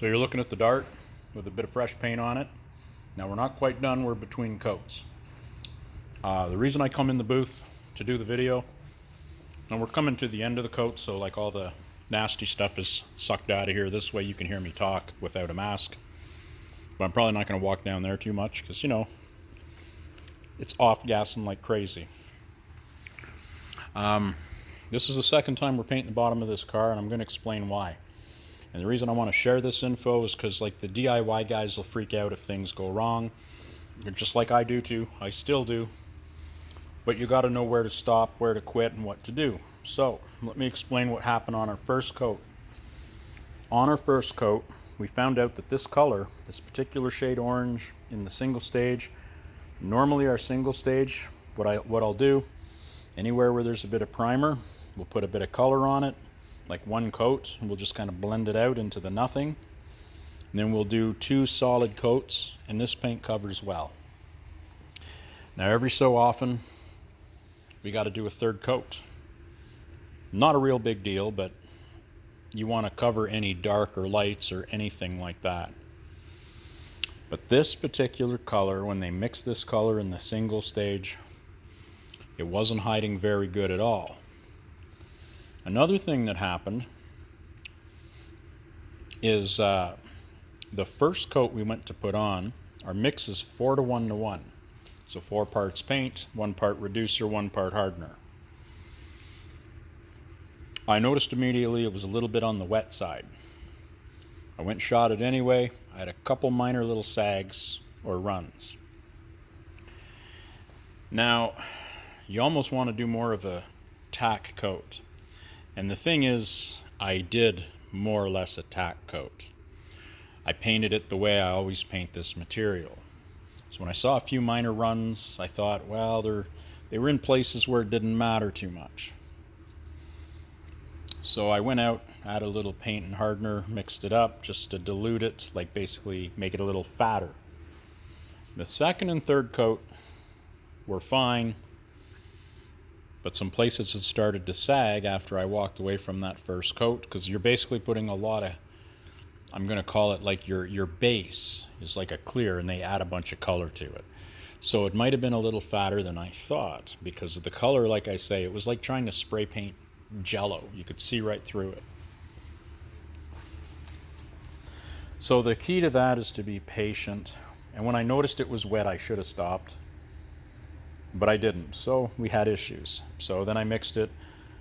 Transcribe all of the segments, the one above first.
So you're looking at the dart with a bit of fresh paint on it. Now we're not quite done, we're between coats. The reason I come in the booth to do the video, and we're coming to the end of the coat, so like all the nasty stuff is sucked out of here. This way you can hear me talk without a mask. But I'm probably not going to walk down there too much because, you know, it's off-gassing like crazy. This is the second time we're painting the bottom of this car, and I'm going to explain why. And the reason I want to share this info is because, like, the DIY guys will freak out if things go wrong. Just like I do too. I still do. But you got to know where to stop, where to quit, and what to do. So let me explain what happened on our first coat. On our first coat, we found out that this color, this particular shade orange in the single stage, normally our single stage, what I'll do, anywhere where there's a bit of primer, we'll put a bit of color on it, like one coat, and we'll just kind of blend it out into the nothing. And then we'll do 2 solid coats, and this paint covers well. Now every so often, we got to do a third coat. Not a real big deal, but you want to cover any dark or lights or anything like that. But this particular color, when they mixed this color in the single stage, it wasn't hiding very good at all. Another thing that happened is the first coat we went to put on, our mix is 4 to 1 to 1. So 4 parts paint, 1 part reducer, 1 part hardener. I noticed immediately it was a little bit on the wet side. I went and shot it anyway. I had a couple minor little sags or runs. Now, you almost want to do more of a tack coat. And the thing is, I did more or less a tack coat. I painted it the way I always paint this material. So when I saw a few minor runs, I thought, well, they were in places where it didn't matter too much. So I went out, added a little paint and hardener, mixed it up just to dilute it, like basically make it a little fatter. The second and third coat were fine, but some places had started to sag after I walked away from that first coat, because you're basically putting a lot of, I'm going to call it like your base is like a clear, and they add a bunch of color to it. So it might have been a little fatter than I thought, because of the color, like I say, it was like trying to spray paint Jello. You could see right through it. So the key to that is to be patient. And when I noticed it was wet, I should have stopped. But I didn't. So we had issues. So then I mixed it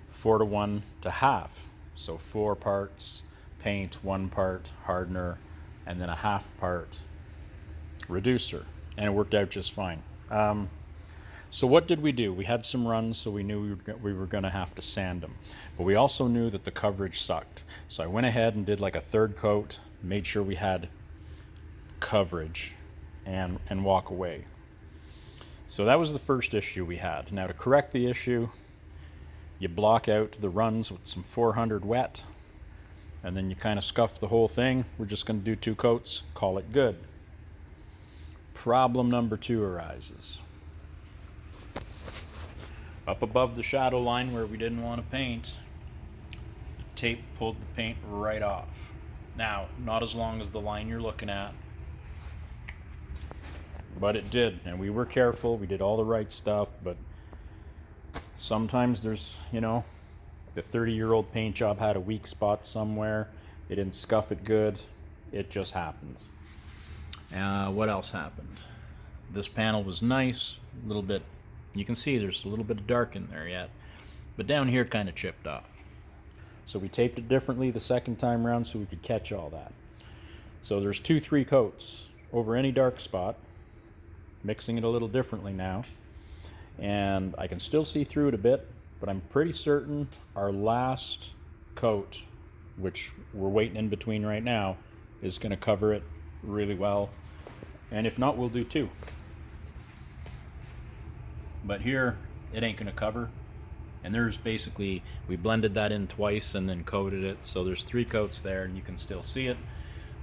4 to 1 to half. So 4 parts paint, 1 part hardener, and then a half part reducer. And it worked out just fine. So what did we do? We had some runs, so we knew we were going to have to sand them. But we also knew that the coverage sucked. So I went ahead and did like a third coat, made sure we had coverage, and walk away. So that was the first issue we had. Now to correct the issue, you block out the runs with some 400 wet, and then you kind of scuff the whole thing. We're just going to do 2 coats, call it good. Problem number 2 arises. Up above the shadow line where we didn't want to paint, the tape pulled the paint right off. Now, not as long as the line you're looking at, but it did, and we were careful, we did all the right stuff, but sometimes there's, you know, the 30-year-old paint job had a weak spot somewhere, they didn't scuff it good, it just happens. What else happened? This panel was nice, a little bit, you can see there's a little bit of dark in there yet, but down here kind of chipped off. So we taped it differently the second time around so we could catch all that. So there's 2-3 coats over any dark spot, mixing it a little differently now, and I can still see through it a bit, but I'm pretty certain our last coat, which we're waiting in between right now, is going to cover it really well, and if not, we'll do 2. But here, it ain't going to cover. And there's basically, we blended that in twice and then coated it. So there's 3 coats there, and you can still see it.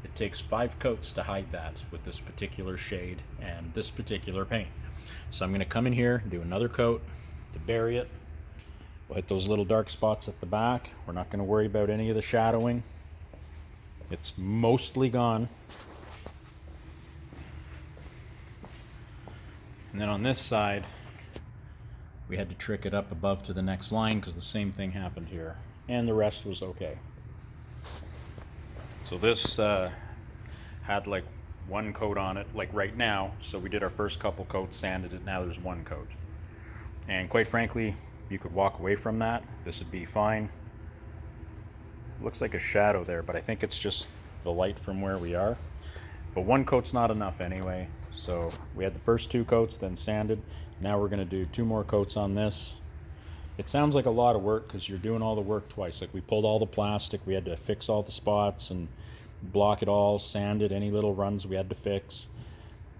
It takes 5 coats to hide that with this particular shade and this particular paint. So I'm going to come in here and do another coat to bury it. We'll hit those little dark spots at the back. We're not going to worry about any of the shadowing. It's mostly gone. And then on this side, we had to trick it up above to the next line because the same thing happened here. And the rest was okay. So this had like one coat on it, like right now. So we did our first couple coats, sanded it, now there's one coat. And quite frankly, you could walk away from that. This would be fine. Looks like a shadow there, but I think it's just the light from where we are. But one coat's not enough anyway. So we had the first two coats, then sanded. Now we're gonna do two more coats on this. It sounds like a lot of work because you're doing all the work twice. Like we pulled all the plastic, we had to fix all the spots and block it all, sanded any little runs we had to fix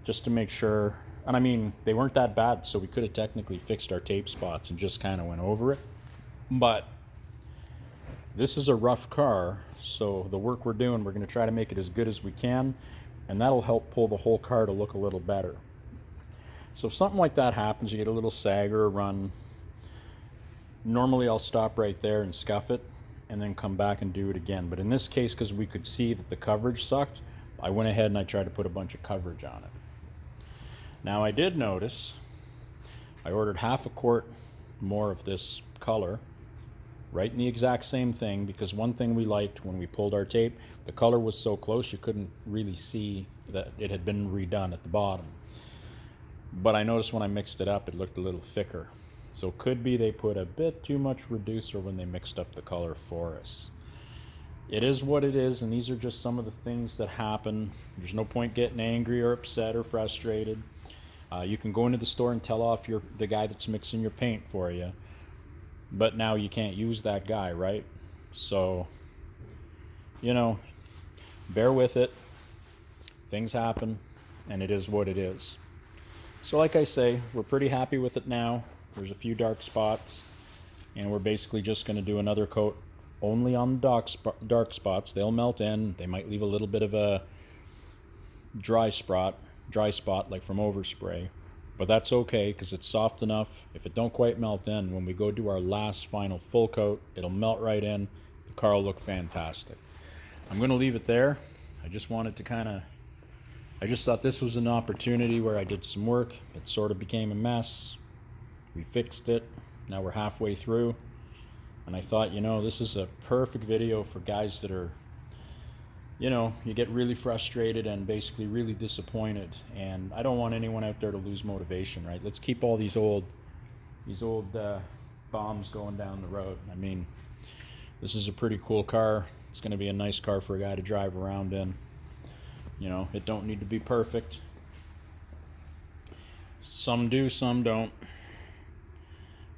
just to make sure. And I mean, they weren't that bad, so we could have technically fixed our tape spots and just kind of went over it. But this is a rough car, so the work we're doing, we're going to try to make it as good as we can, and that'll help pull the whole car to look a little better. So if something like that happens, you get a little sag or a run, normally I'll stop right there and scuff it and then come back and do it again. But in this case, because we could see that the coverage sucked, I went ahead and I tried to put a bunch of coverage on it. Now I did notice I ordered half a quart more of this color, right in the exact same thing, because one thing we liked when we pulled our tape, the color was so close you couldn't really see that it had been redone at the bottom. But I noticed when I mixed it up, it looked a little thicker. So it could be they put a bit too much reducer when they mixed up the color for us. It is what it is, and these are just some of the things that happen. There's no point getting angry or upset or frustrated. You can go into the store and tell off the guy that's mixing your paint for you, but now you can't use that guy, right? So, you know, bear with it. Things happen, and it is what it is. So like I say, we're pretty happy with it now. There's a few dark spots, and we're basically just going to do another coat only on the dark spots. They'll melt in. They might leave a little bit of a dry spot like from overspray, but that's okay because it's soft enough. If it don't quite melt in, when we go do our last final full coat, it'll melt right in. The car will look fantastic. I'm going to leave it there. I just wanted to I just thought this was an opportunity where I did some work. It sort of became a mess. We fixed it. Now we're halfway through. And I thought, this is a perfect video for guys that are, you get really frustrated and basically really disappointed. And I don't want anyone out there to lose motivation, right? Let's keep all these old bombs going down the road. I mean, this is a pretty cool car. It's going to be a nice car for a guy to drive around in. It don't need to be perfect. Some do, some don't.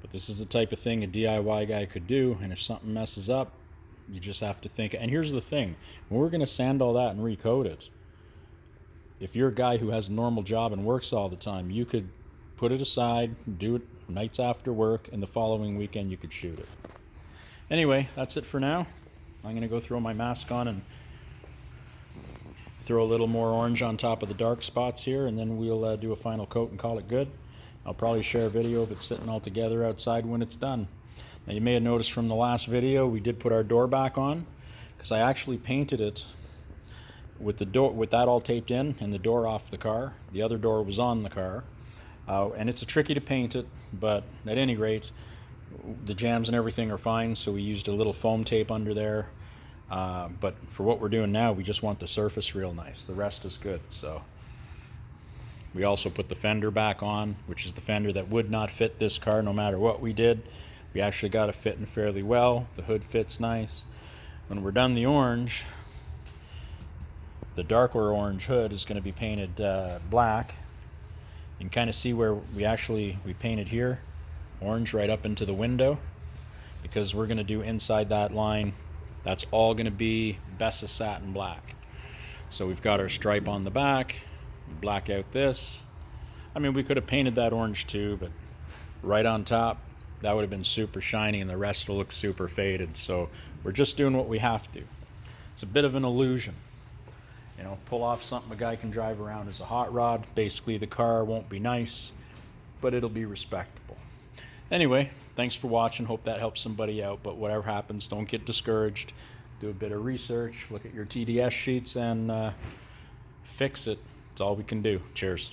But this is the type of thing a DIY guy could do, and if something messes up, you just have to think. And here's the thing, when we're going to sand all that and recoat it, if you're a guy who has a normal job and works all the time, you could put it aside, do it nights after work, and the following weekend you could shoot it. Anyway, that's it for now. I'm going to go throw my mask on and throw a little more orange on top of the dark spots here, and then we'll do a final coat and call it good. I'll probably share a video of it sitting all together outside when it's done. Now you may have noticed from the last video we did put our door back on, because I actually painted it with the door, with that all taped in and the door off the car. The other door was on the car, and it's tricky to paint it, but at any rate the jams and everything are fine, so we used a little foam tape under there. But for what we're doing now, we just want the surface real nice. The rest is good. So we also put the fender back on, which is the fender that would not fit this car no matter what we did. We actually got it fitting fairly well. The hood fits nice. When we're done the orange, the darker orange hood is going to be painted black. You can kind of see where we painted here orange right up into the window, because we're going to do inside that line. That's all going to be Bessa satin black. So we've got our stripe on the back. We black out this. I mean, we could have painted that orange too, but right on top, that would have been super shiny, and the rest will look super faded. So we're just doing what we have to. It's a bit of an illusion. Pull off something a guy can drive around as a hot rod. Basically, the car won't be nice, but it'll be respectable. Anyway, thanks for watching. Hope that helps somebody out. But whatever happens, don't get discouraged. do a bit of research, look at your TDS sheets, and fix it. That's all we can do. Cheers.